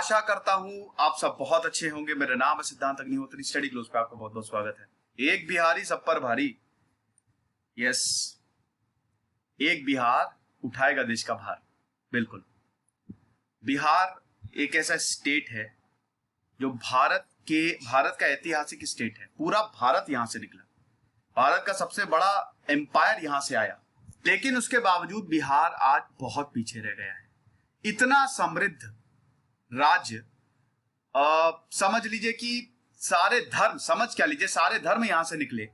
आशा करता हूं आप सब बहुत अच्छे होंगे। मेरा नाम है सिद्धांत अग्निहोत्री। स्टडी क्लोज पे आपका बहुत बहुत स्वागत है। एक बिहारी सब पर भारी। यस, एक बिहार उठाएगा देश का भार। बिल्कुल, बिहार एक ऐसा स्टेट है जो भारत का ऐतिहासिक स्टेट है। पूरा भारत यहां से निकला, भारत का सबसे बड़ा एम्पायर यहां से आया, लेकिन उसके बावजूद बिहार आज बहुत पीछे रह गया है। इतना समृद्ध राज्य, समझ लीजिए कि सारे धर्म, समझ क्या लीजिए, सारे धर्म यहां से निकले।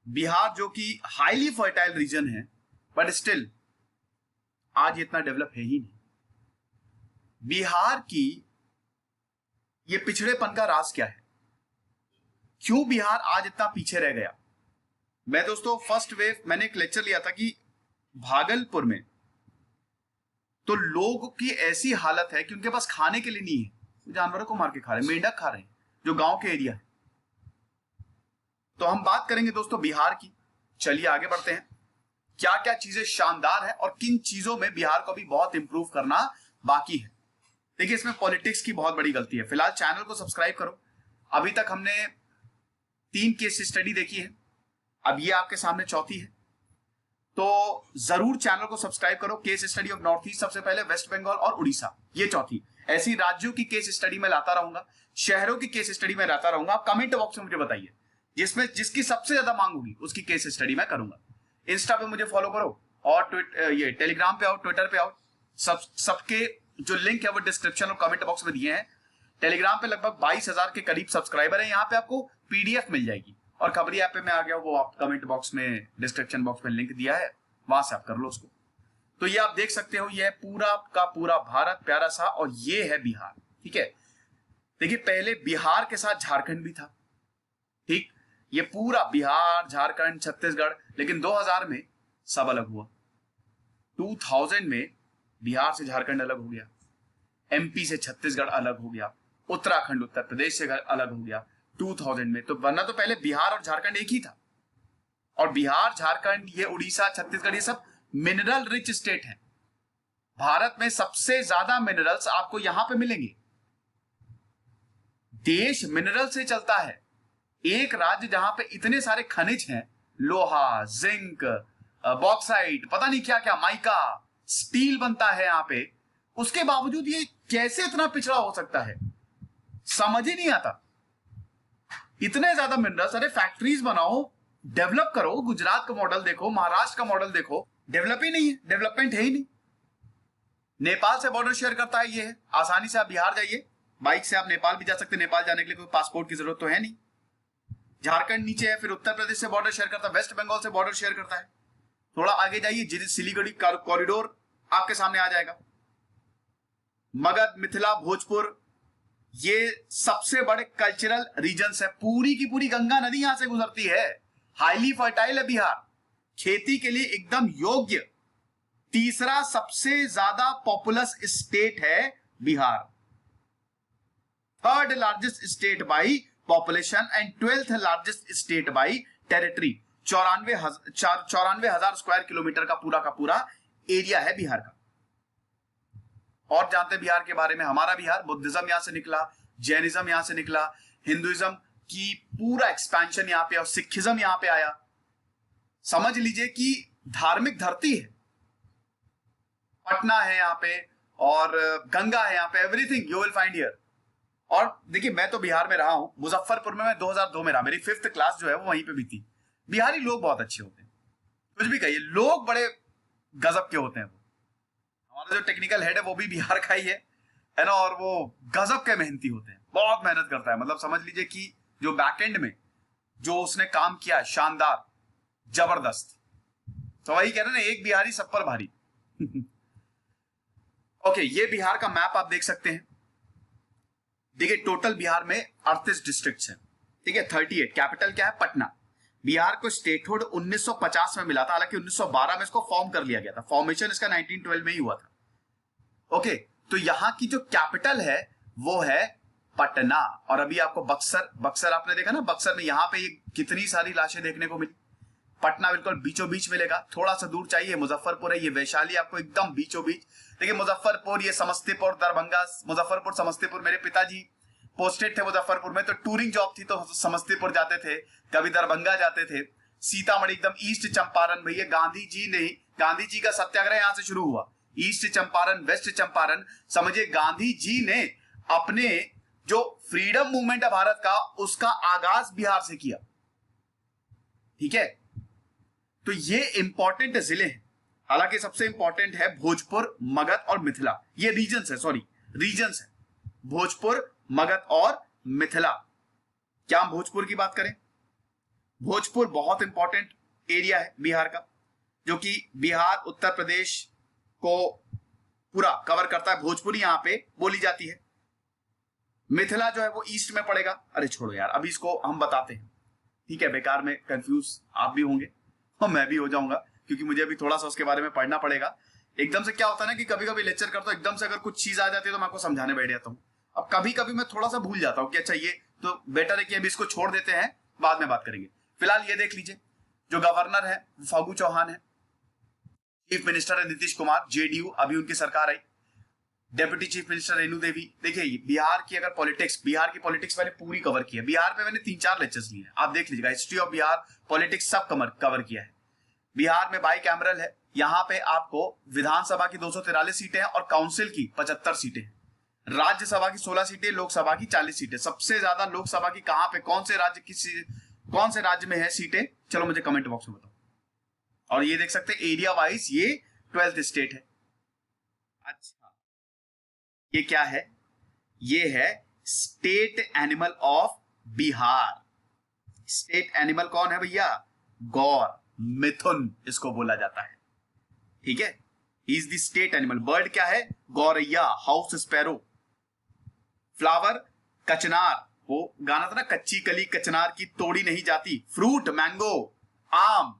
बिहार जो कि हाईली फर्टाइल रीजन है, बट स्टिल आज इतना डेवलप है ही नहीं। बिहार की ये पिछड़ेपन का राज क्या है? क्यों बिहार आज इतना पीछे रह गया? मैं दोस्तों फर्स्ट वेव मैंने एक लेक्चर लिया था कि भागलपुर में तो लोगों की ऐसी हालत है कि उनके पास खाने के लिए नहीं है, जानवरों को मार के खा रहे हैं, मेंढक खा रहे हैं, जो गांव के एरिया है। तो हम बात करेंगे दोस्तों बिहार की। चलिए आगे बढ़ते हैं। क्या क्या चीजें शानदार है और किन चीजों में बिहार को भी बहुत इंप्रूव करना बाकी है। देखिए, इसमें पॉलिटिक्स की बहुत बड़ी गलती है। फिलहाल चैनल को सब्सक्राइब करो। अभी तक हमने 3 केस स्टडी देखी है, अब ये आपके सामने चौथी है, तो जरूर चैनल को सब्सक्राइब करो। Case study of north east सबसे पहले, वेस्ट बंगाल और उड़ीसा, ये चौथी। ऐसी राज्यों की केस स्टडी में लाता रहूंगा, शहरों की केस स्टडी में लाता रहूंगा। आप कमेंट बॉक्स में मुझे बताइए, जिसमें जिसकी सबसे ज्यादा मांग होगी उसकी केस स्टडी मैं करूंगा। इंस्टा पे मुझे फॉलो करो और ये टेलीग्राम पे आओ, ट्विटर पे आओ। सबके जो लिंक है वो डिस्क्रिप्शन और कमेंट बॉक्स में दिए हैं। टेलीग्राम पे लगभग 22,000 के करीब सब्सक्राइबर है। यहाँ पे आपको पीडीएफ मिल जाएगी, और खबरी ऐप पे मैं आ गया, वो आप कमेंट बॉक्स में, डिस्क्रिप्शन बॉक्स में लिंक दिया है, वहां से आप कर लो उसको। तो ये आप देख सकते हो, ये पूरा का पूरा भारत प्यारा सा, और ये है बिहार। ठीक है, देखिए पहले बिहार के साथ झारखंड भी था। ठीक, ये पूरा बिहार, झारखंड, छत्तीसगढ़, लेकिन 2000 में सब अलग हुआ। 2000 में बिहार से झारखंड अलग हो गया, एमपी से छत्तीसगढ़ अलग हो गया, उत्तराखंड उत्तर प्रदेश से अलग हो गया 2000 में। तो वरना तो पहले बिहार और झारखंड एक ही था। और बिहार, झारखंड, ये उड़ीसा, छत्तीसगढ़, ये सब मिनरल रिच स्टेट है। भारत में सबसे ज्यादा मिनरल्स आपको यहां पे मिलेंगे। देश मिनरल से चलता है। एक राज्य जहां पे इतने सारे खनिज हैं, लोहा, जिंक, बॉक्साइट, पता नहीं क्या क्या, माइका, स्टील बनता है यहां पे, उसके बावजूद ये कैसे इतना पिछड़ा हो सकता है, समझ ही नहीं आता। इतने ज्यादा मिनरल्स, अरे फैक्ट्रीज बनाओ, डेवलप करो। गुजरात का मॉडल देखो, महाराष्ट्र का मॉडल देखो, डेवलप ही नहीं है, डेवलपमेंट है ही नहीं। नेपाल से बॉर्डर शेयर करता है, ये है। आसानी से आप बिहार जाइए, बाइक से आप नेपाल भी जा सकते हैं। नेपाल जाने के लिए कोई पासपोर्ट की जरूरत तो है नहीं। झारखंड नीचे है, फिर उत्तर प्रदेश से बॉर्डर शेयर करता है, वेस्ट बंगाल से बॉर्डर शेयर करता है। थोड़ा आगे जाइए, सिलीगुड़ी कॉरिडोर आपके सामने आ जाएगा। मगध, मिथिला, भोजपुर, ये सबसे बड़े कल्चरल रीजन्स है। पूरी की पूरी गंगा नदी यहां से गुजरती है। हाईली फर्टाइल है बिहार, खेती के लिए एकदम योग्य। तीसरा सबसे ज्यादा पॉपुलस स्टेट है Bihar, 3rd largest state by population and 12th largest state by territory. 94,000 square kilometre का पूरा एरिया है बिहार का। और जानते हैं बिहार के बारे में, हमारा बिहार, बुद्धिज्म यहां से निकला, जैनिज्म यहां से निकला, हिंदुइज्म की पूरा एक्सपेंशन यहां पे, और सिखिज्म यहां पे आया। समझ लीजिए कि धार्मिक धरती है। पटना है यहां पे, और गंगा है यहां पे, everything you will find here. और देखिए, मैं तो बिहार में रहा हूं, मुजफ्फरपुर में मैं 2002 में रहा। मेरी 5th क्लास जो है वो वहीं पे भी थी। बिहारी लोग बहुत अच्छे होते हैं, कुछ भी कहिए, लोग बड़े गजब के होते हैं। वो हमारा जो टेक्निकल हेड है वो भी बिहार का ही है ना, और वो गजब के मेहनती होते हैं, बहुत मेहनत करता है। मतलब समझ लीजिए कि जो बैकएंड में जो उसने काम किया है, शानदार, जबरदस्त। तो वही कह रहे हैं ना, एक बिहारी सब पर भारी। ओके, ये बिहार का मैप आप देख सकते हैं। देखिए, टोटल बिहार में 38 डिस्ट्रिक्ट्स हैं। ठीक है, 38। कैपिटल क्या है? पटना। बिहार को स्टेटहुड 1950 में मिला था, हालांकि 1912 में इसको फॉर्म कर लिया गया था। फॉर्मेशन इसका 1912 में ही हुआ था। ओके, तो यहां की जो कैपिटल है वो है पटना। और अभी आपको बक्सर आपने देखा ना, बक्सर में यहां पे कितनी सारी लाशें देखने को मिली। पटना बिल्कुल बीचों बीच मिलेगा, थोड़ा सा दूर चाहिए मुजफ्फरपुर है, ये वैशाली आपको एकदम बीचों बीच। देखिए मुजफ्फरपुर, ये समस्तीपुर, दरभंगा, मुजफ्फरपुर समस्तीपुर, मेरे पिताजी पोस्टेड थे मुजफ्फरपुर में, तो टूरिंग जॉब थी तो समस्तीपुर जाते थे, कभी दरभंगा जाते थे। सीतामढ़ी एकदम ईस्ट चंपारण, भैया गांधी जी का सत्याग्रह यहां से शुरू हुआ। ईस्ट चंपारण, वेस्ट चंपारण, समझिए गांधी जी ने अपने जो फ्रीडम मूवमेंट है भारत का, उसका आगाज बिहार से किया। ठीक है, तो ये इंपॉर्टेंट जिले हैं। हालांकि सबसे इंपॉर्टेंट है भोजपुर, मगध और मिथिला, ये रीजन्स है, सॉरी रीजन्स है, भोजपुर, मगध और मिथिला। क्या हम भोजपुर की बात करें? भोजपुर बहुत इंपॉर्टेंट एरिया है बिहार का, जो कि बिहार उत्तर प्रदेश को पूरा कवर करता है। भोजपुरी यहां पे बोली जाती है। मिथिला जो है वो ईस्ट में पड़ेगा। अरे छोड़ो यार, अभी इसको हम बताते हैं, ठीक है, बेकार में कंफ्यूज आप भी होंगे और मैं भी हो जाऊंगा, क्योंकि मुझे अभी थोड़ा सा उसके बारे में पढ़ना पड़ेगा। एकदम से क्या होता है ना कि कभी कभी लेक्चर करता हूं, एकदम से अगर कुछ चीज आ जाती है तो मैं आपको समझाने बैठ जाता हूं। अब कभी कभी मैं थोड़ा सा भूल जाता हूं कि अच्छा ये तो बेटर है कि अभी इसको छोड़ देते हैं, बाद में बात करेंगे। फिलहाल ये देख लीजिए, जो गवर्नर है फागू चौहान है, चीफ मिनिस्टर है नीतीश कुमार, जेडीयू, अभी उनकी सरकार आई। Deputy chief minister Renu Devi. देखिए बिहार की अगर पॉलिटिक्स, बिहार की पॉलिटिक्स मैंने पूरी कवर की है। बिहार पे मैंने 3-4 लेक्चर्स लिए हैं, आप देख लीजिएगा, हिस्ट्री ऑफ बिहार, पॉलिटिक्स सब कवर किया है। बिहार में बाई कैमरल है, यहाँ पे आपको विधानसभा की 243 सीटें हैं और काउंसिल की 75 सीटें हैं। राज्यसभा की 16 सीटें, लोकसभा की 40 सीटें। सबसे ज्यादा लोकसभा की कहां पे, कौन से राज्य में है सीटें, चलो मुझे कमेंट बॉक्स में बताओ। और ये देख सकते हैं एरिया वाइज, ये 12th स्टेट है। अच्छा, ये क्या है? ये है state animal of Bihar. State animal कौन है भैया? गौर, मिथुन इसको बोला जाता है। ठीक है, is the state animal. Bird क्या है? गौरैया, हाउस स्पैरो। फ्लावर कचनार, वो गाना था ना, कच्ची कली कचनार की तोड़ी नहीं जाती। फ्रूट मैंगो, आम।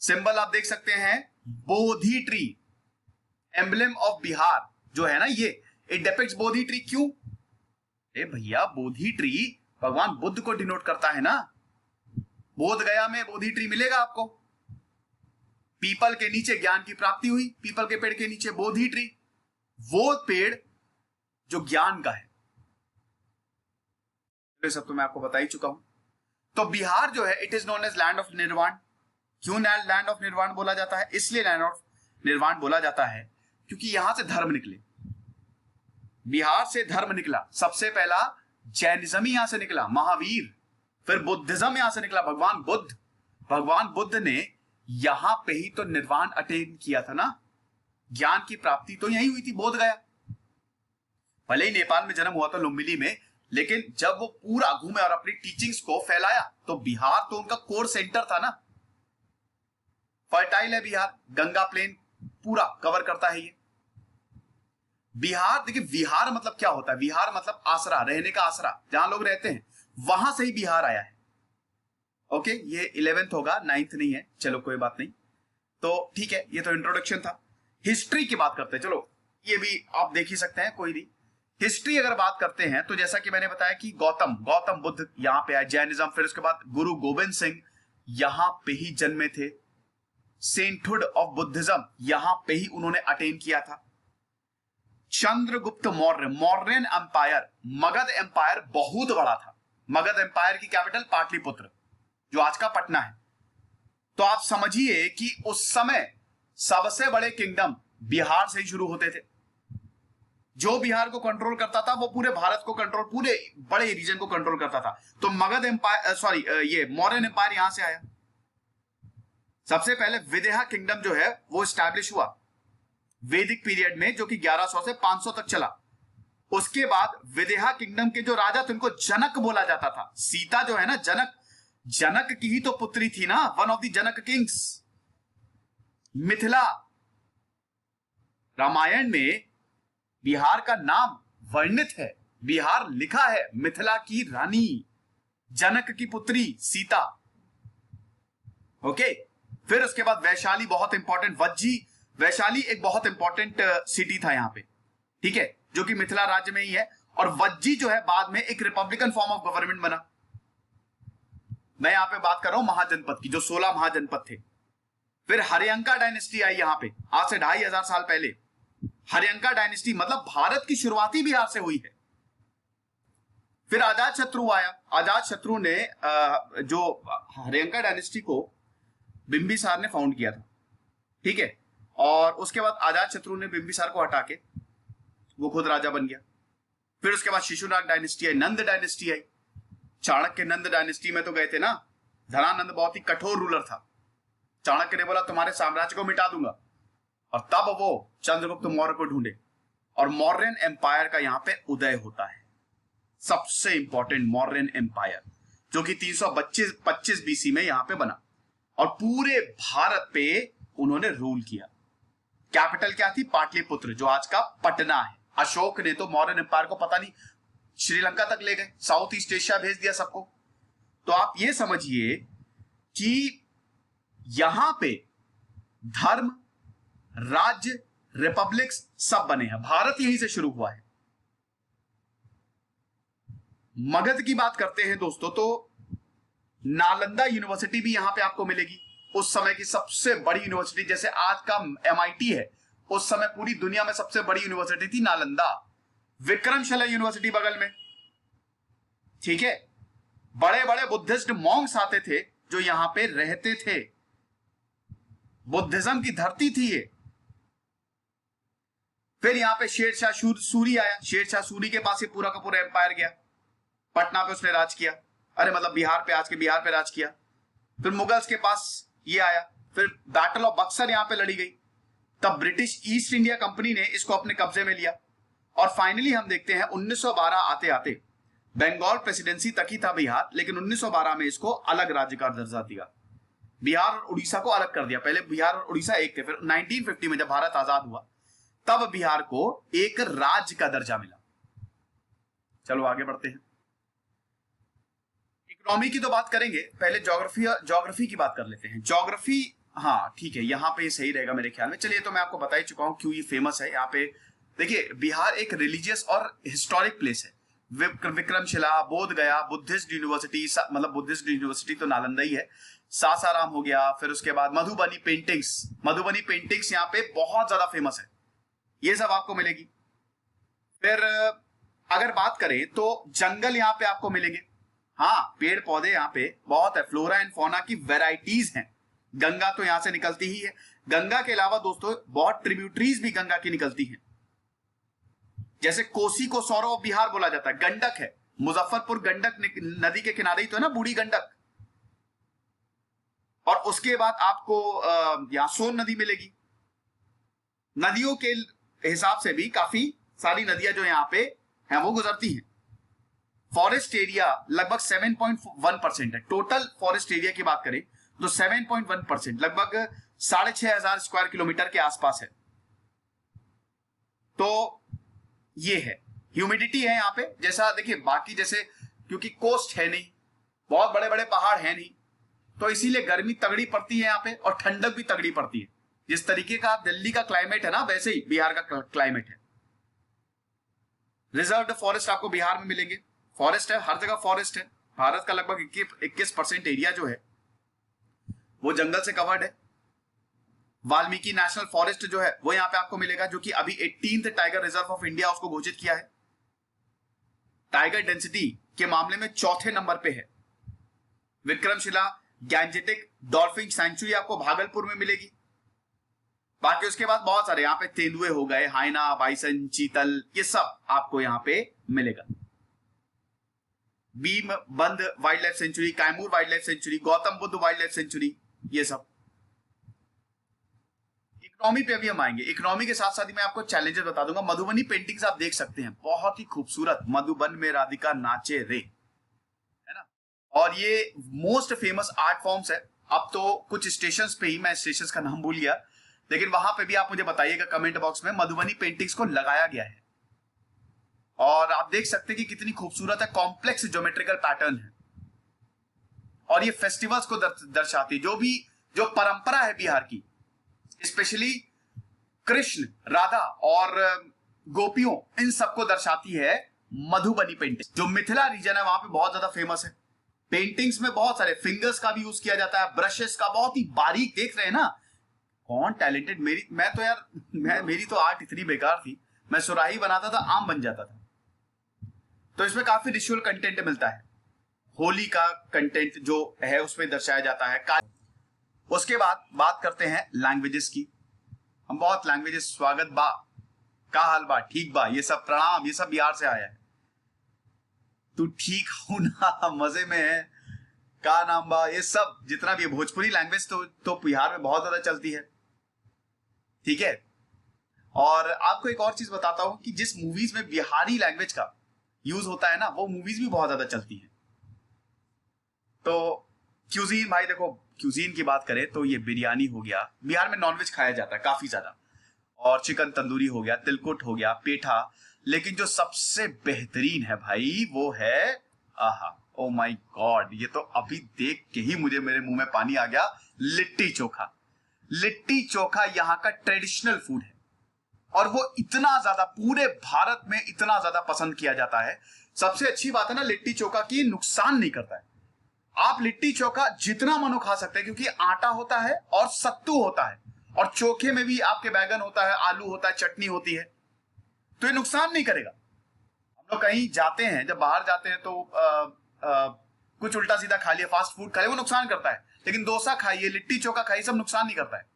सिंबल आप देख सकते हैं बोधि ट्री, एम्बलम ऑफ बिहार जो है ना ये, इट डिपिक्ट्स बोधि ट्री। क्यों? ए भैया, बोधि ट्री भगवान बुद्ध को डिनोट करता है ना। बोध गया में बोधि ट्री मिलेगा आपको। पीपल के नीचे ज्ञान की प्राप्ति हुई, पीपल के पेड़ के नीचे बोधि ट्री, वो पेड़ जो ज्ञान का है। ये सब तो मैं आपको बता ही चुका हूं। तो बिहार जो है, it is known as land of nirvana. क्यों लैंड ऑफ निर्वाण बोला जाता है? इसलिए लैंड ऑफ निर्वाण बोला जाता है क्योंकि यहां से धर्म निकले। बिहार से धर्म निकला। सबसे पहला जैनिज्म यहां से निकला, महावीर। फिर बुद्धिज्म यहां से निकला, भगवान बुद्ध। भगवान बुद्ध ने यहां पे ही तो निर्वाण अटेन किया था ना। ज्ञान की प्राप्ति तो यही हुई थी, बोध गया। भले ही नेपाल में जन्म हुआ था, लुम्बिनी में, लेकिन जब वो पूरा घूमे और अपनी टीचिंग्स को फैलाया तो बिहार तो उनका कोर सेंटर था ना। फर्टाइल है बिहार, गंगा प्लेन पूरा कवर करता है ये बिहार। देखिए विहार मतलब क्या होता है? विहार मतलब आसरा, रहने का आसरा, जहां लोग रहते हैं, वहां से ही बिहार आया है। ओके, ये 11th होगा, 9th नहीं है, चलो कोई बात नहीं। तो ठीक है, ये तो इंट्रोडक्शन था। हिस्ट्री की बात करते हैं, चलो ये भी आप देख ही सकते हैं, कोई नहीं। हिस्ट्री अगर बात करते हैं तो जैसा कि मैंने बताया कि गौतम बुद्ध यहां पे आए, जैनिज्म। फिर उसके बाद गुरु गोविंद सिंह यहां पे ही जन्मे थे। सेंटहुड ऑफ बुद्धिज्म यहां पे ही उन्होंने अटेन किया था। चंद्रगुप्त मौर्य, मौर्यन एम्पायर, मगध एम्पायर बहुत बड़ा था। मगध एम्पायर की कैपिटल पाटलिपुत्र, जो आज का पटना है। तो आप समझिए कि उस समय सबसे बड़े किंगडम बिहार से ही शुरू होते थे। जो बिहार को कंट्रोल करता था वो पूरे भारत को कंट्रोल, पूरे बड़े रीजन को कंट्रोल करता था। तो मगध एम्पायर, ये मौर्यन एम्पायर यहां से आया। सबसे पहले विदेहा किंगडम जो है वो स्टैब्लिश हुआ वैदिक पीरियड में, जो कि 1100 से 500 तक चला। उसके बाद विदेहा किंगडम के जो राजा थे उनको जनक बोला जाता था। सीता जो है ना, जनक की ही तो पुत्री थी ना, one of the Janak kings. Mithila, Ramayana में बिहार का नाम वर्णित है, बिहार लिखा है, मिथिला की रानी, जनक की पुत्री सीता। ओके, फिर उसके बाद वैशाली, बहुत इंपॉर्टेंट। वैशाली एक बहुत इंपॉर्टेंट सिटी था यहां पे, ठीक है, जो कि मिथिला राज्य में ही है। और वज्जी जो है बाद में एक रिपब्लिकन फॉर्म ऑफ गवर्नमेंट बना। मैं यहां पे बात कर रहा हूं महाजनपद की, जो 16 महाजनपद थे। फिर हरियंका डायनेस्टी आई यहां पे आज से 2500 साल पहले। हरियंका डायनेस्टी मतलब भारत की शुरुआती बिहार से हुई है। फिर अजात शत्रु आया। अजात शत्रु ने जो हरियंका डायनेस्टी को बिंबिसार ने फाउंड किया था, ठीक है। और उसके बाद अजात शत्रु ने बिंबिसार को हटा के वो खुद राजा बन गया। फिर उसके बाद शिशुनाग डायनेस्टी आई, नंद डायनेस्टी आई। चाणक्य नंद डायनेस्टी में तो गए थे ना। धनानंद बहुत ही कठोर रूलर था। चाणक्य ने बोला तुम्हारे साम्राज्य को मिटा दूंगा, और तब वो चंद्रगुप्त मौर्य को ढूंढे और मौर्यन एम्पायर का यहां पे उदय होता है। सबसे इंपॉर्टेंट मौर्यन एम्पायर, जो कि 325 बीसी में यहां पे बना और पूरे भारत पे उन्होंने रूल किया। कैपिटल क्या थी? पाटलिपुत्र, जो आज का पटना है। अशोक ने तो मौर्यन एम्पायर को पता नहीं श्रीलंका तक ले गए, साउथ ईस्ट एशिया भेज दिया सबको। तो आप ये समझिए कि यहां पे धर्म, राज्य, रिपब्लिक्स सब बने हैं। भारत यहीं से शुरू हुआ है। मगध की बात करते हैं दोस्तों, तो नालंदा यूनिवर्सिटी भी यहां पे आपको मिलेगी। उस समय की सबसे बड़ी यूनिवर्सिटी, जैसे आज का MIT है, उस समय पूरी दुनिया में सबसे बड़ी यूनिवर्सिटी थी नालंदा। विक्रमशिला यूनिवर्सिटी बगल में, ठीक है। बड़े बड़े बुद्धिस्ट मॉन्क्स आते थे जो यहां पे रहते थे। बुद्धिज्म की धरती थी ये। फिर यहां पे शेरशाह सूरी आया। शेरशाह सूरी के पास ये पूरा का पूरा एम्पायर गया। पटना पे उसने राज किया, अरे मतलब बिहार पे, आज के बिहार पे राज किया। फिर मुगल्स के पास ये आया। फिर बैटल ऑफ बक्सर यहां पे लड़ी गई। तब ब्रिटिश ईस्ट इंडिया कंपनी ने इसको अपने कब्जे में लिया। और फाइनली हम देखते हैं 1912 आते आते बंगाल प्रेसिडेंसी तक ही था बिहार, लेकिन 1912 में इसको अलग राज्य का दर्जा दिया। बिहार और उड़ीसा को अलग कर दिया। पहले बिहार और उड़ीसा एक थे। फिर 1950 में जब भारत आजाद हुआ तब बिहार को एक राज्य का दर्जा मिला। चलो आगे बढ़ते हैं। इकोनॉमी की तो बात करेंगे, पहले ज्योग्राफी की बात कर लेते हैं। ज्योग्राफी, हाँ ठीक है, यहाँ पे सही रहेगा मेरे ख्याल में। चलिए, तो मैं आपको बता ही चुका हूं क्यों ये फेमस है। यहाँ पे देखिए, बिहार एक रिलीजियस और हिस्टोरिक प्लेस है। विक्रमशिला, बोध गया, बुद्धिस्ट यूनिवर्सिटी, मतलब बुद्धिस्ट यूनिवर्सिटी तो नालंदा ही है। सासाराम हो गया। फिर उसके बाद मधुबनी पेंटिंग्स यहाँ पे बहुत ज्यादा फेमस है। ये सब आपको मिलेगी। फिर अगर बात करें तो जंगल यहाँ पे आपको मिलेंगे। हाँ, पेड़ पौधे यहाँ पे बहुत है। फ्लोरा एंड फौना की वेराइटीज हैं। गंगा तो यहां से निकलती ही है। गंगा के अलावा दोस्तों बहुत ट्रिब्यूटरीज भी गंगा की निकलती हैं। जैसे कोसी को सौरव ऑफ बिहार बोला जाता है। गंडक है, मुजफ्फरपुर गंडक नदी के किनारे ही तो है ना, बूढ़ी गंडक। और उसके बाद आपको यहां सोन नदी मिलेगी। नदियों के हिसाब से भी काफी सारी नदियां जो यहाँ पे हैं वो गुजरती हैं। फॉरेस्ट एरिया लगभग 7.1% है। टोटल फॉरेस्ट एरिया की बात करें तो 7.1%, लगभग 6500 स्क्वायर किलोमीटर के आसपास है। तो ये है। ह्यूमिडिटी है यहाँ पे, जैसा देखिए बाकी जैसे, क्योंकि कोस्ट है नहीं, बहुत बड़े बड़े पहाड़ है नहीं, तो इसीलिए गर्मी तगड़ी पड़ती है यहाँ पे और ठंडक भी तगड़ी पड़ती है। जिस तरीके का दिल्ली का क्लाइमेट है ना, वैसे ही बिहार का क्लाइमेट है। रिजर्व्ड फॉरेस्ट आपको बिहार में मिलेंगे। फॉरेस्ट है, हर जगह फॉरेस्ट है। भारत का लगभग 21% एरिया जो है वो जंगल से कवर्ड है। वाल्मीकि नेशनल फॉरेस्ट जो है वो यहां पे आपको मिलेगा, जो कि अभी 18th tiger reserve of India उसको घोषित किया है। टाइगर डेंसिटी के मामले में चौथे नंबर पे है। विक्रमशिला गैंजेटिक डॉल्फिन सेंचुरी आपको भागलपुर में मिलेगी। बाकी उसके बाद बहुत सारे यहाँ पे तेंदुए हो गए, हाइना, बाइसन, चीतल, ये सब आपको यहाँ पे मिलेगा। बीम बंद wild life sanctuary, Kaimur wild life sanctuary, Gautam Buddha wild life sanctuary, ये सब। इकोनॉमी पे अभी हम आएंगे। इकोनॉमी के साथ साथ ही मैं आपको चैलेंजेस बता दूंगा। मधुबनी पेंटिंग्स आप देख सकते हैं, बहुत ही खूबसूरत। मधुबन में राधिका नाचे रे, है ना। और ये मोस्ट फेमस आर्ट फॉर्म्स है। अब तो कुछ स्टेशंस पे ही, मैं स्टेशंस का नाम भूल गया, लेकिन वहां पे भी आप मुझे बताइएगा कमेंट बॉक्स में, मधुबनी पेंटिंग्स को लगाया गया है। और आप देख सकते हैं कि कितनी खूबसूरत है। कॉम्प्लेक्स ज्योमेट्रिकल पैटर्न है और ये फेस्टिवल्स को दर्शाती है। जो परंपरा है बिहार की, स्पेशली कृष्ण, राधा और गोपियों, इन सबको दर्शाती है मधुबनी पेंटिंग। जो मिथिला रीजन है वहां पे बहुत ज्यादा फेमस है। पेंटिंग्स में बहुत सारे फिंगर्स का भी यूज किया जाता है, ब्रशेस का, बहुत ही बारीक, देख रहे हैं ना कौन टैलेंटेड। मैं तो यार मेरी तो आर्ट इतनी बेकार थी, मैं सुराही बनाता था आम बन जाता था। तो इसमें काफी रिचुअल कंटेंट मिलता है, होली का कंटेंट जो है उसमें दर्शाया जाता है। उसके बाद बात करते हैं लैंग्वेजेस की। हम बहुत लैंग्वेजेस, स्वागत बा, का हाल बा, ठीक बा, ये सब प्रणाम, ये सब बिहार से आया है। तू ठीक हो ना, मजे में है, का नाम बा, ये सब जितना भी भोजपुरी लैंग्वेज तो बिहार में बहुत ज्यादा चलती है, ठीक है। और आपको एक और चीज बताता हूं कि जिस मूवीज में बिहारी लैंग्वेज का यूज होता है ना, वो मूवीज भी बहुत ज्यादा चलती हैं। तो क्यूजीन, भाई देखो क्यूजीन की बात करें तो ये बिरयानी हो गया, बिहार में नॉनवेज खाया जाता है काफी ज्यादा, और चिकन तंदूरी हो गया, तिलकुट हो गया, पेठा, लेकिन जो सबसे बेहतरीन है भाई वो है, आहा, ओ माय गॉड, ये तो अभी देख के ही मुझे मेरे मुंह में पानी आ गया, लिट्टी चोखा। लिट्टी चोखा यहाँ का ट्रेडिशनल फूड है और वो इतना ज्यादा पूरे भारत में इतना ज्यादा पसंद किया जाता है। सबसे अच्छी बात है ना लिट्टी चोखा की, नुकसान नहीं करता है। आप लिट्टी चोखा जितना मनो खा सकते हैं क्योंकि आटा होता है और सत्तू होता है, और चोखे में भी आपके बैगन होता है, आलू होता है, चटनी होती है, तो ये नुकसान नहीं करेगा। हम लोग कहीं जाते हैं, जब बाहर जाते हैं तो कुछ उल्टा सीधा खा लिया, फास्ट फूड खा लिया, वो नुकसान करता है, लेकिन डोसा खाइए, लिट्टी चोखा खाइए, सब नुकसान नहीं करता है।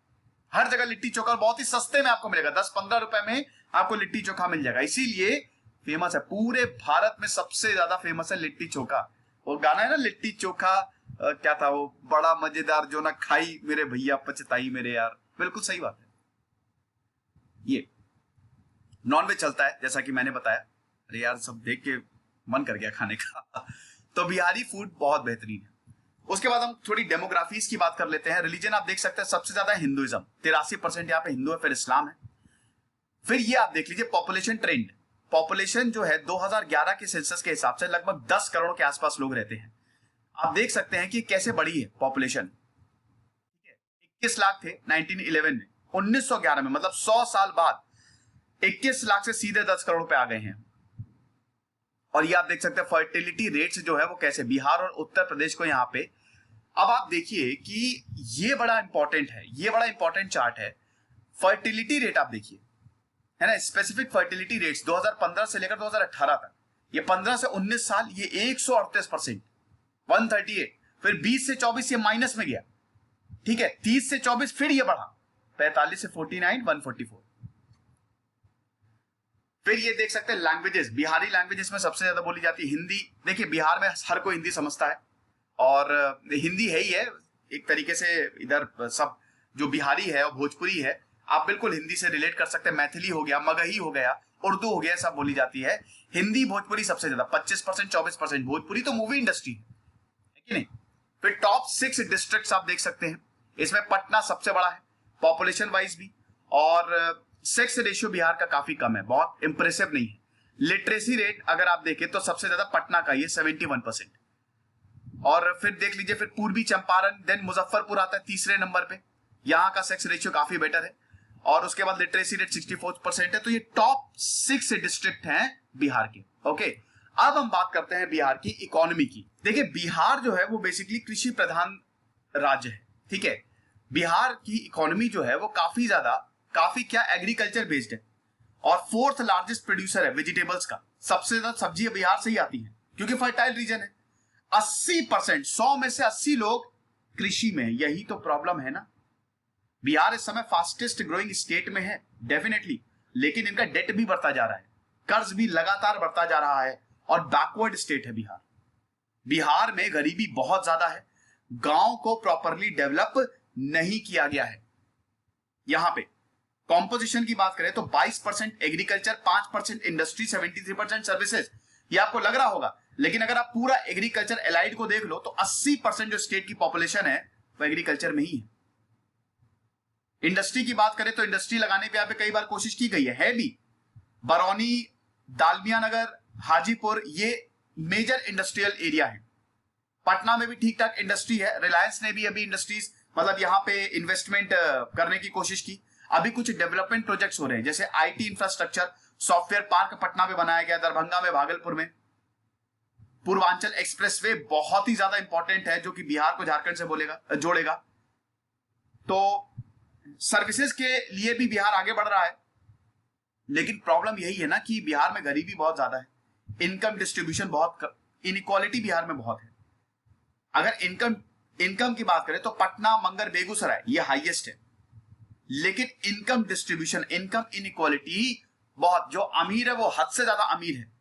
हर जगह लिट्टी चोखा बहुत ही सस्ते में आपको मिलेगा, 10-15 रुपए में आपको लिट्टी चोखा मिल जाएगा, इसीलिए फेमस है, पूरे भारत में सबसे ज्यादा फेमस है लिट्टी चोखा। वो गाना है ना, लिट्टी चोखा क्या था वो, बड़ा मजेदार, जो ना खाई मेरे भैया पछताई मेरे यार, बिल्कुल सही बात है। ये नॉनवेज चलता है जैसा कि मैंने बताया, अरे यार सब देख के मन कर गया खाने का तो बिहारी फूड बहुत बेहतरीन है। उसके बाद हम थोड़ी डेमोग्राफीज की बात कर लेते हैं। रिलीजन आप देख सकते हैं, सबसे ज्यादा हिंदुइज्म, 83% यहाँ पे हिंदू है, फिर इस्लाम है। फिर ये आप देख लीजिए पॉपुलेशन ट्रेंड, पॉपुलेशन जो है 2011 के सेंसस के हिसाब से लगभग 10 करोड़ के आसपास लोग रहते हैं। आप देख सकते हैं कि कैसे बढ़ी है पॉपुलेशन, ठीक है। 21 लाख थे 1911 में, 1911 में, मतलब 100 साल बाद 21 लाख से सीधे 10 करोड़ पे आ गए हैं। और ये आप देख सकते हैं फर्टिलिटी रेट्स जो है वो कैसे, बिहार और उत्तर प्रदेश को यहाँ पे। अब आप देखिए कि ये बड़ा इंपॉर्टेंट है, ये बड़ा इंपॉर्टेंट चार्ट है, फर्टिलिटी रेट आप देखिए, है ना, स्पेसिफिक फर्टिलिटी रेट्स 2015 से लेकर 2018 तक, ये 15 से 19 साल ये 138%, 138, फिर 20 से 24 ये माइनस में गया, ठीक है, 30 से 24 फिर ये बढ़ा, 45 से 49, 144। फिर ये देख सकते हैं लैंग्वेजेस, बिहारी लैंग्वेजेस में सबसे ज्यादा बोली जाती है हिंदी। देखिए बिहार में हर कोई हिंदी समझता है, और हिंदी है ही है एक तरीके से, इधर सब जो बिहारी है और भोजपुरी है, आप बिल्कुल हिंदी से रिलेट कर सकते हैं। मैथिली हो गया, मगही हो गया, उर्दू हो गया, सब बोली जाती है। हिंदी भोजपुरी सबसे ज्यादा 25%, 24%। भोजपुरी तो मूवी इंडस्ट्री है कि नहीं। फिर टॉप 6 डिस्ट्रिक्ट्स आप देख सकते हैं, इसमें पटना सबसे बड़ा है पॉपुलेशन वाइज भी, और सेक्स रेशियो बिहार का काफी कम है, बहुत इंप्रेसिव नहीं है। लिटरेसी रेट अगर आप देखें तो सबसे ज्यादा पटना का ही है 71%। और फिर देख लीजिए, फिर पूर्वी चंपारण, देन मुजफ्फरपुर आता है तीसरे नंबर पे, यहाँ का सेक्स रेशियो काफी बेटर है, और उसके बाद लिटरेसी रेट 64% है। तो ये टॉप 6 डिस्ट्रिक्ट हैं बिहार के। ओके, अब हम बात करते हैं बिहार की इकोनॉमी की। देखिए बिहार जो है वो बेसिकली कृषि प्रधान राज्य है, ठीक है। बिहार की इकोनॉमी जो है वो काफी क्या एग्रीकल्चर बेस्ड है, और 4th लार्जेस्ट प्रोड्यूसर है वेजिटेबल्स का। सबसे ज्यादा सब्जी बिहार से ही आती है क्योंकि फर्टाइल रीजन है। 80%, 100 में से 80 लोग कृषि में है, यही तो प्रॉब्लम है ना। बिहार इस समय फास्टेस्ट ग्रोइंग स्टेट में है डेफिनेटली, लेकिन इनका डेट भी बढ़ता जा रहा है, कर्ज भी लगातार बढ़ता जा रहा है, और बैकवर्ड स्टेट है बिहार। बिहार में गरीबी बहुत ज्यादा है, गांव को प्रॉपरली डेवलप नहीं किया गया है। यहां पे कॉम्पोजिशन की बात करें तो 22% एग्रीकल्चर, 5% इंडस्ट्री, 73% सर्विसेज। ये आपको लग रहा होगा, लेकिन अगर आप पूरा एग्रीकल्चर एलाइड को देख लो तो 80% जो स्टेट की पॉपुलेशन है वो एग्रीकल्चर में ही है। इंडस्ट्री की बात करें तो इंडस्ट्री लगाने पे यहाँ पे कई बार कोशिश की गई है भी। बरौनी, दालमिया नगर, हाजीपुर, ये मेजर इंडस्ट्रियल एरिया है। पटना में भी ठीक ठाक इंडस्ट्री है, रिलायंस ने भी अभी इंडस्ट्रीज मतलब यहाँ पे इन्वेस्टमेंट करने की कोशिश की। अभी कुछ डेवलपमेंट प्रोजेक्ट्स हो रहे हैं, जैसे IT infrastructure, software park Patna में बनाया गया, दरभंगा में, भागलपुर में। पूर्वांचल एक्सप्रेसवे बहुत ही ज्यादा इंपॉर्टेंट है, जो कि बिहार को झारखंड से जोड़ेगा। तो सर्विसेज के लिए भी बिहार आगे बढ़ रहा है, लेकिन प्रॉब्लम यही है ना कि बिहार में गरीबी बहुत ज्यादा है, इनकम डिस्ट्रीब्यूशन बहुत, इनइक्वालिटी बिहार में बहुत है। अगर इनकम की बात करें तो पटना, मंगर, बेगूसराय ये हाईएस्ट है, लेकिन इनकम डिस्ट्रीब्यूशन, इनकम इनइक्वालिटी बहुत, जो अमीर है वो हद से ज्यादा अमीर है।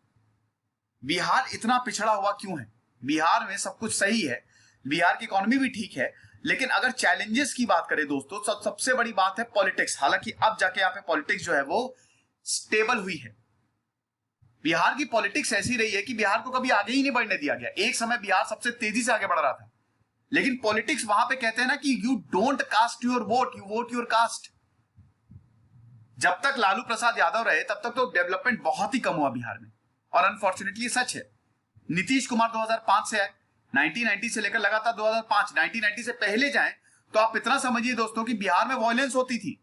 बिहार इतना पिछड़ा हुआ क्यों है? बिहार में सब कुछ सही है, बिहार की इकोनॉमी भी ठीक है, लेकिन अगर चैलेंजेस की बात करें दोस्तों, सबसे बड़ी बात है पॉलिटिक्स। हालांकि अब जाके यहाँ पे पॉलिटिक्स जो है वो स्टेबल हुई है। बिहार की पॉलिटिक्स ऐसी रही है कि बिहार को कभी आगे ही नहीं बढ़ने दिया गया। एक समय बिहार सबसे तेजी से आगे बढ़ रहा था, लेकिन पॉलिटिक्स वहां पे कहते हैं ना कि you don't cast your vote, you vote your caste. जब तक लालू प्रसाद यादव रहे तब तक तो डेवलपमेंट बहुत ही कम हुआ बिहार में, और अनफॉर्चुनेटली सच है। नीतीश कुमार 2005 से आए, 1990 से लेकर लगातार 2005, 1990 से पहले जाएं तो आप इतना समझिए दोस्तों कि बिहार में वायलेंस होती थी।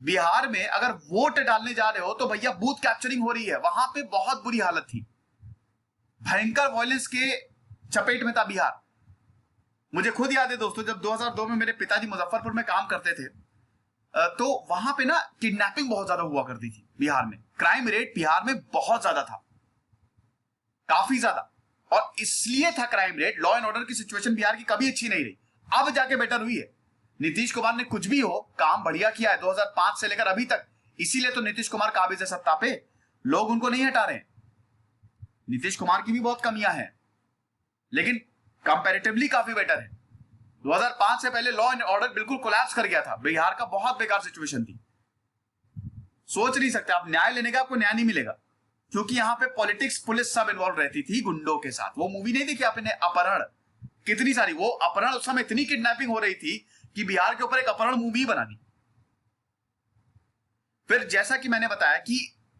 बिहार में अगर वोट डालने जा रहे हो तो भैया बूथ कैप्चरिंग हो रही है, वहां पे बहुत बुरी हालत थी, भयंकर वायलेंस के चपेट में था बिहार। मुझे खुद याद है दोस्तों, जब 2002 में मेरे पिताजी मुजफ्फरपुर में काम करते थे, तो वहां पे ना किडनैपिंग बहुत ज्यादा हुआ करती थी बिहार में। क्राइम रेट बिहार में बहुत ज्यादा था, काफी ज्यादा, और इसलिए था crime rate, law and order की सिचुएशन बिहार की कभी अच्छी नहीं रही, अब जाके बेटर हुई है। नीतीश कुमार ने कुछ भी हो काम बढ़िया किया है 2005 से लेकर अभी तक, इसीलिए तो नीतीश कुमार काबिज है सत्ता पे, लोग उनको नहीं हटा रहे। नीतीश कुमार की भी बहुत कमियां हैं, लेकिन कंपैरेटिवली काफी बेटर है। 2005 से पहले लॉ एंड ऑर्डर बिल्कुल कोलैप्स कर गया था, बिहार का बहुत बेकार सिचुएशन थी। सोच नहीं सकते आप, न्याय लेने का आपको न्याय नहीं मिलेगा, क्योंकि यहां पे पॉलिटिक्स, पुलिस सब इन्वॉल्व रहती थी गुंडों के साथ। वो मूवी नहीं देखी आपने, अपहरण, कितनी सारी वो अपहरण, उस समय इतनी किडनैपिंग हो रही थी कि बिहार के ऊपर एक अपहरण मूवी बना दी। फिर जैसा कि मैंने बताया कि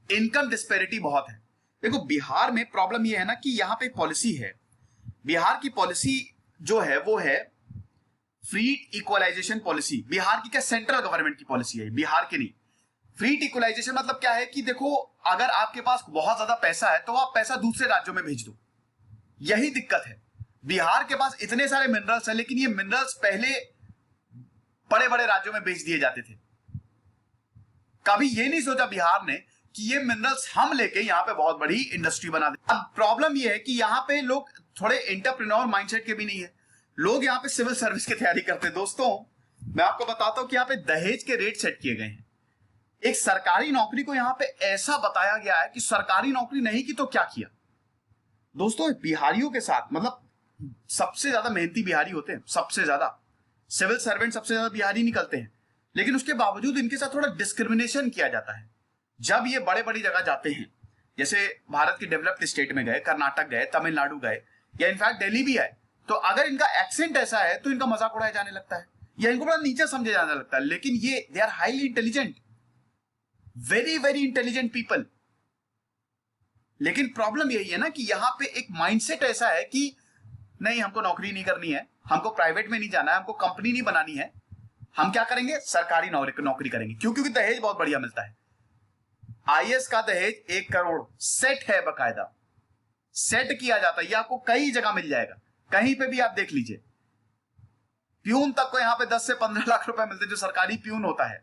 इनकम डिस्पैरिटी बहुत है। देखो बिहार में प्रॉब्लम यह है ना कि यहां पे पॉलिसी है, बिहार की पॉलिसी जो है वो है फ्री इक्वलाइजेशन पॉलिसी। बिहार की क्या, सेंट्रल गवर्नमेंट की पॉलिसी है, बिहार की नहीं। फ्री इक्वलाइजेशन मतलब क्या है कि देखो अगर आपके पास बहुत ज्यादा पैसा है तो आप पैसा दूसरे राज्यों में भेज दो, यही दिक्कत है। बिहार के पास इतने सारे मिनरल्स हैं, लेकिन ये मिनरल्स पहले बड़े बड़े राज्यों में बेच दिए जाते थे। कभी ये नहीं सोचा बिहार ने कि ये मिनरल्स हम लेके यहां पे बहुत बड़ी इंडस्ट्री बना दे। अब प्रॉब्लम ये है कि यहां पे लोग थोड़े एंटरप्रेन्योर माइंडसेट के भी नहीं है, लोग यहां पे सिविल सर्विस की तैयारी करते हैं। दोस्तों मैं आपको बताता हूं कि यहां पे दहेज के रेट सेट किए गए हैं। एक सरकारी नौकरी को यहां पे ऐसा बताया गया है कि सरकारी नौकरी नहीं की तो क्या किया। दोस्तों बिहारियों के साथ, मतलब सबसे ज्यादा मेहनती बिहारी होते हैं, सबसे ज्यादा सिविल सर्वेंट सबसे ज्यादा बिहारी निकलते हैं, लेकिन उसके बावजूद इनके साथ थोड़ा डिस्क्रिमिनेशन किया जाता है। जब ये बड़े बड़ी जगह जाते हैं, जैसे भारत के डेवलप्ड स्टेट में गए, कर्नाटक गए, तमिलनाडु गए, या इनफैक्ट दिल्ली भी आए, तो अगर इनका एक्सेंट ऐसा है तो इनका मजाक उड़ाया जाने लगता है या इनको बड़ा नीचे समझा जाने लगता है। लेकिन ये they are highly intelligent, very very intelligent people. लेकिन प्रॉब्लम यही है ना कि यहां पे एक माइंडसेट ऐसा है कि नहीं हमको नौकरी नहीं करनी है, हमको प्राइवेट में नहीं जाना है, हमको कंपनी नहीं बनानी है, हम क्या करेंगे, सरकारी नौकरी करेंगे। क्यों? क्योंकि दहेज बहुत बढ़िया मिलता है। आईएएस का दहेज 1 करोड़ सेट है, बकायदा सेट किया जाता है, ये आपको कई जगह मिल जाएगा, कहीं पे भी आप देख लीजिए। प्यून तक को यहां पे 10 से 15 लाख रुपए मिलते हैं, जो सरकारी प्यून होता है।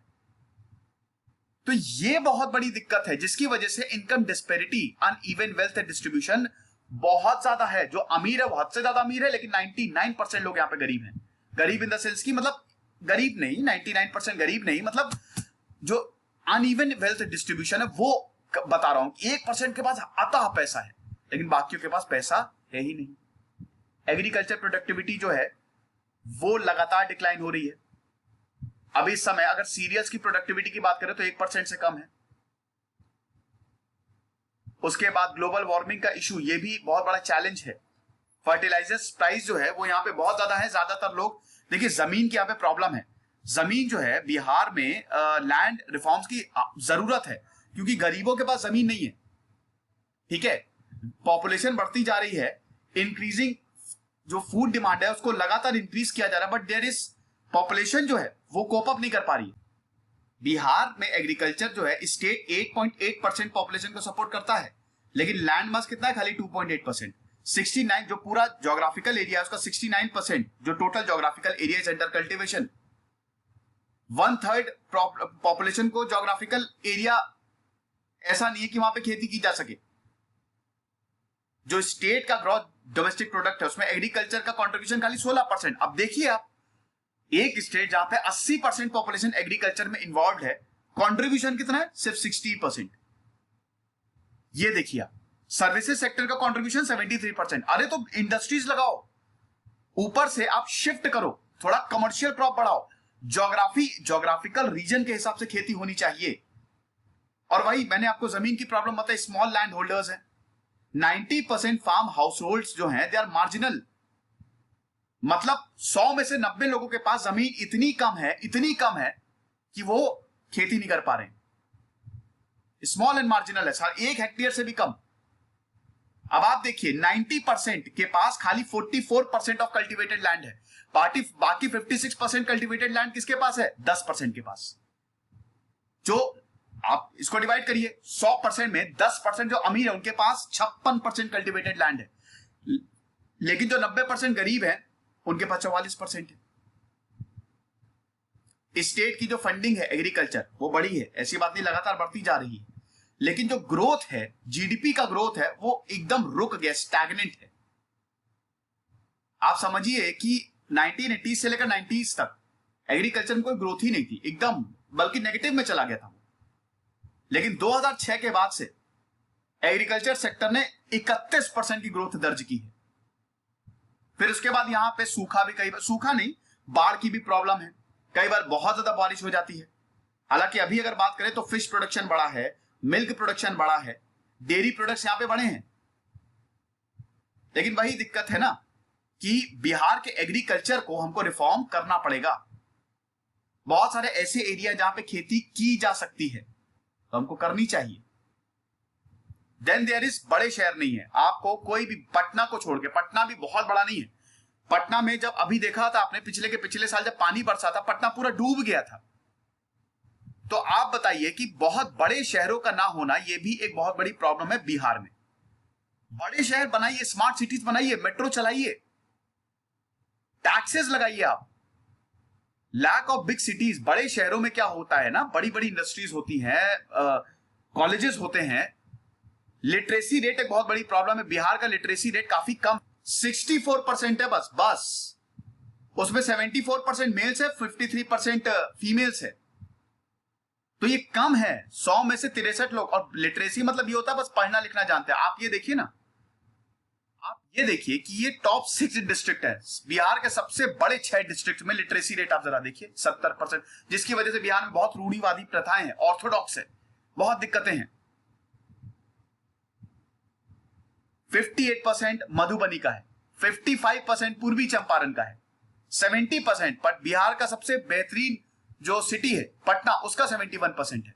तो ये बहुत बड़ी दिक्कत है, जिसकी वजह से income disparity, uneven wealth distribution बहुत ज्यादा है। जो अमीर है वो हद से ज्यादा अमीर है, लेकिन 99% लोग यहाँ पे गरीब हैं। गरीब इन द सेंस की, मतलब गरीब नहीं, 99% गरीब नहीं, मतलब जो अनइवन वेल्थ डिस्ट्रीब्यूशन है वो बता रहा हूं। 1% के पास आता पैसा है, लेकिन बाकियों के पास पैसा है ही नहीं। एग्रीकल्चर प्रोडक्टिविटी जो है वो लगातार डिक्लाइन हो रही है। अभी इस समय अगर सीरियल्स की प्रोडक्टिविटी की बात करें तो 1% से कम है। उसके बाद ग्लोबल वार्मिंग का इशू, ये भी बहुत बड़ा चैलेंज है। फर्टिलाइजर्स प्राइस जो है वो यहाँ पे बहुत ज्यादा है। ज्यादातर लोग, देखिए जमीन की यहाँ पे प्रॉब्लम है। जमीन जो है बिहार में लैंड रिफॉर्म्स की जरूरत है, क्योंकि गरीबों के पास जमीन नहीं है। ठीक है, पॉपुलेशन बढ़ती जा रही है, इंक्रीजिंग जो फूड डिमांड है उसको लगातार इंक्रीज किया जा रहा है, बट देयर इज पॉपुलेशन जो है वो कोप अप नहीं कर पा रही है। बिहार में एग्रीकल्चर जो है, स्टेट 8.8% पॉपुलेशन को सपोर्ट करता है, लेकिन लैंड मास कितना है, खाली 2.8%। 69 जो पूरा जोग्राफिकल एरिया है उसका 69% जो total geographical area is under cultivation. 1/3 population को जोग्राफिकल एरिया ऐसा नहीं है कि वहां पे खेती की जा सके। जो स्टेट का ग्रॉस डोमेस्टिक प्रोडक्ट है उसमें एग्रीकल्चर का कंट्रीब्यूशन खाली 16%। अब देखिए आप, एक स्टेट जहां पे 80% पॉपुलेशन एग्रीकल्चर में इन्वॉल्व है, कंट्रीब्यूशन कितना है? सिर्फ 60%। ये देखिए आप, सर्विसेज सेक्टर का कंट्रीब्यूशन 73%। अरे तो इंडस्ट्रीज लगाओ, ऊपर से आप शिफ्ट करो, थोड़ा कमर्शियल क्रॉप बढ़ाओ, जोग्राफिकल रीजन के हिसाब से खेती होनी चाहिए। और वही मैंने आपको जमीन की प्रॉब्लम बताई, स्मॉल लैंड होल्डर्स हैं। 90% फार्म हाउस होल्ड्स जो हैं दे आर मार्जिनल, मतलब 100 में से 90 लोगों के पास जमीन इतनी कम है कि वो खेती नहीं कर पा रहे। स्मॉल एंड मार्जिनल है सर, 1 हेक्टेयर से भी कम। अब आप देखिए 90% के पास खाली 44% ऑफ कल्टीवेटेड लैंड है, बाकी 56% कल्टीवेटेड लैंड किसके पास है? 10% के पास। जो आप इसको डिवाइड करिए, 100% में 10% जो अमीर है उनके पास 56% कल्टीवेटेड लैंड है, लेकिन जो 90% गरीब है उनके पास 44% है। स्टेट की जो फंडिंग है एग्रीकल्चर वो बढ़ी है, ऐसी बात नहीं, लगातार बढ़ती जा रही है, लेकिन जो ग्रोथ है, जीडीपी का ग्रोथ है, वो एकदम रुक गया, स्टैग्नेंट है। आप समझिए कि 1980 से लेकर 90s तक एग्रीकल्चर में कोई ग्रोथ ही नहीं थी, एकदम बल्कि नेगेटिव में चला गया था। लेकिन 2006 के बाद से एग्रीकल्चर सेक्टर ने 31% की ग्रोथ दर्ज की है। फिर उसके बाद यहां पे सूखा भी, कई बार सूखा नहीं, बाढ़ की भी प्रॉब्लम है, कई बार बहुत ज्यादा बारिश हो जाती है। हालांकि अभी अगर बात करें तो फिश प्रोडक्शन बढ़ा है, मिल्क प्रोडक्शन बढ़ा है, डेयरी प्रोडक्ट्स यहां पे बढ़े हैं। लेकिन वही दिक्कत है ना कि बिहार के एग्रीकल्चर को हमको रिफॉर्म करना पड़ेगा। बहुत सारे ऐसे एरिया जहां पे खेती की जा सकती है तो हमको करनी चाहिए। देन देयर इज, बड़े शहर नहीं है, आपको कोई भी, पटना को छोड़ के, पटना भी बहुत बड़ा नहीं है। पटना में जब अभी देखा था आपने, पिछले साल जब पानी बरसा था, पटना पूरा डूब गया था। तो आप बताइए कि बहुत बड़े शहरों का ना होना यह भी एक बहुत बड़ी प्रॉब्लम है बिहार में। बड़े शहर बनाइए, स्मार्ट सिटीज बनाइए, मेट्रो चलाइए, टैक्सेस लगाइए आप। लैक ऑफ बिग सिटीज, बड़े शहरों में क्या होता है ना, बड़ी बड़ी इंडस्ट्रीज होती हैं, कॉलेजेस होते हैं, लिटरेसी रेट एक बहुत बड़ी प्रॉब्लम है। बिहार का लिटरेसी रेट काफी कम, 64% है बस। उसमें 74% मेल्स है, 53% फीमेल्स है, तो ये कम है। 100 में से 63 लोग, और लिटरेसी मतलब ये होता है बस पढ़ना लिखना जानते हैं। आप ये देखिए ना, आप ये देखिए कि ये टॉप 6 डिस्ट्रिक्ट है बिहार के, सबसे बड़े 6 डिस्ट्रिक्ट में लिटरेसी रेट आप जरा देखिए 70%, जिसकी वजह से बिहार में बहुत रूढ़िवादी प्रथाएं हैं, ऑर्थोडॉक्स है, बहुत दिक्कतें हैं। 58% मधुबनी का है, 55% पूर्वी चंपारण का है, 70%, पर बिहार का सबसे बेहतरीन जो सिटी है पटना, उसका 71% है।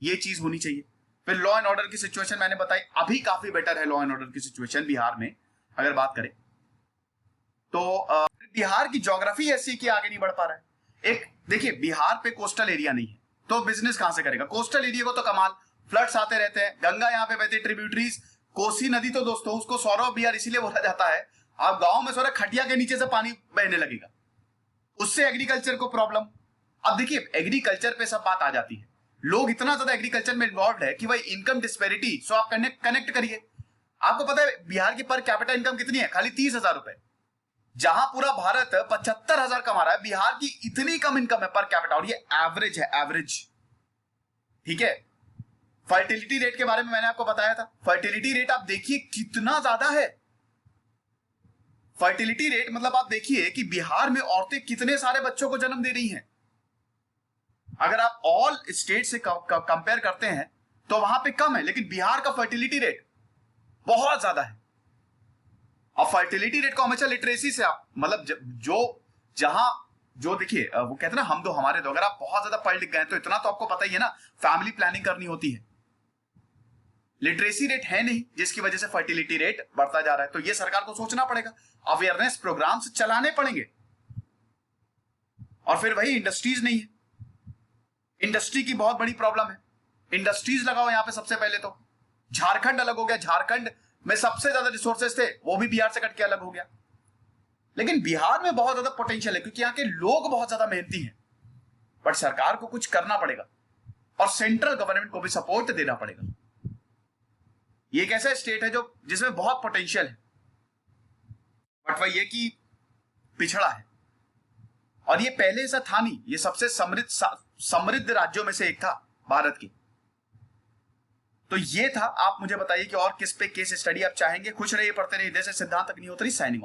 ये चीज होनी चाहिए। फिर लॉ एंड ऑर्डर की सिचुएशन मैंने बताई, अभी काफी बेटर है लॉ एंड ऑर्डर की सिचुएशन बिहार में अगर बात करें तो। बिहार की ज्योग्राफी ऐसी कि आगे नहीं बढ़ पा रहा है। एक देखिए, बिहार पे कोस्टल एरिया नहीं है तो बिजनेस कहां से करेगा? कोस्टल एरिया को तो कमाल, फ्लड्स आते रहते हैं, गंगा यहां पे बहती, ट्रिब्यूटरीज, कोसी नदी तो दोस्तों उसको सौरव बिहार इसीलिए बोला जाता है। आप गांव में सोरा खटिया के नीचे से पानी बहने लगेगा, उससे एग्रीकल्चर को प्रॉब्लम। अब देखिए एग्रीकल्चर पे सब बात आ जाती है, लोग इतना ज्यादा एग्रीकल्चर में इन्वॉल्व है कि भाई इनकम डिस्पेरिटी, सो आप कनेक्ट करिए। आपको पता है बिहार की पर कैपिटा इनकम कितनी है? खाली 30,000 रुपए। जहां पूरा भारत 75,000 कमा रहा है, बिहार की इतनी कम इनकम है पर कैपिटा, और ये एवरेज है, एवरेज। ठीक है, फर्टिलिटी रेट के बारे में मैंने आपको बताया था। फर्टिलिटी रेट आप देखिए कितना ज्यादा है। फर्टिलिटी रेट मतलब आप देखिए कि बिहार में औरतें कितने सारे बच्चों को जन्म दे रही हैं। अगर आप ऑल स्टेट से कंपेयर करते हैं तो वहां पे कम है, लेकिन बिहार का फर्टिलिटी रेट बहुत ज्यादा है। और फर्टिलिटी रेट को हमेशा लिटरेसी से आप, मतलब जो देखिए वो कहते हैं ना, हम दो हमारे दो, अगर आप बहुत ज्यादा पढ़ लिख गए तो इतना तो आपको पता ही है ना, फैमिली प्लानिंग करनी होती है। लिटरेसी रेट है नहीं, जिसकी वजह से फर्टिलिटी रेट बढ़ता जा रहा है। तो ये सरकार को सोचना पड़ेगा, अवेयरनेस प्रोग्राम्स चलाने पड़ेंगे। और फिर वही इंडस्ट्रीज नहीं है, इंडस्ट्री की बहुत बड़ी प्रॉब्लम है। इंडस्ट्रीज लगाओ यहां पे सबसे पहले तो। झारखंड अलग हो गया, झारखंड में सबसे ज्यादा रिसोर्सेस थे वो भी बिहार से कट के अलग हो गया। लेकिन बिहार में बहुत ज्यादा पोटेंशियल है क्योंकि यहाँ के लोग बहुत ज्यादा मेहनती हैं, बट सरकार को कुछ करना पड़ेगा और सेंट्रल गवर्नमेंट को भी सपोर्ट देना पड़ेगा। ये एक ऐसा स्टेट है जो जिसमें बहुत पोटेंशियल है, बट वह ये कि पिछड़ा है और ये पहले ऐसा था नहीं। ये सबसे समृद्ध राज्यों में से एक था भारत की। तो ये था। आप मुझे बताइए कि और किस पे केस स्टडी आप चाहेंगे। खुश रहिए, पढ़ते रहिए। जैसे सिद्धांत अग्निहोत्री, साइनिंग ऑफ।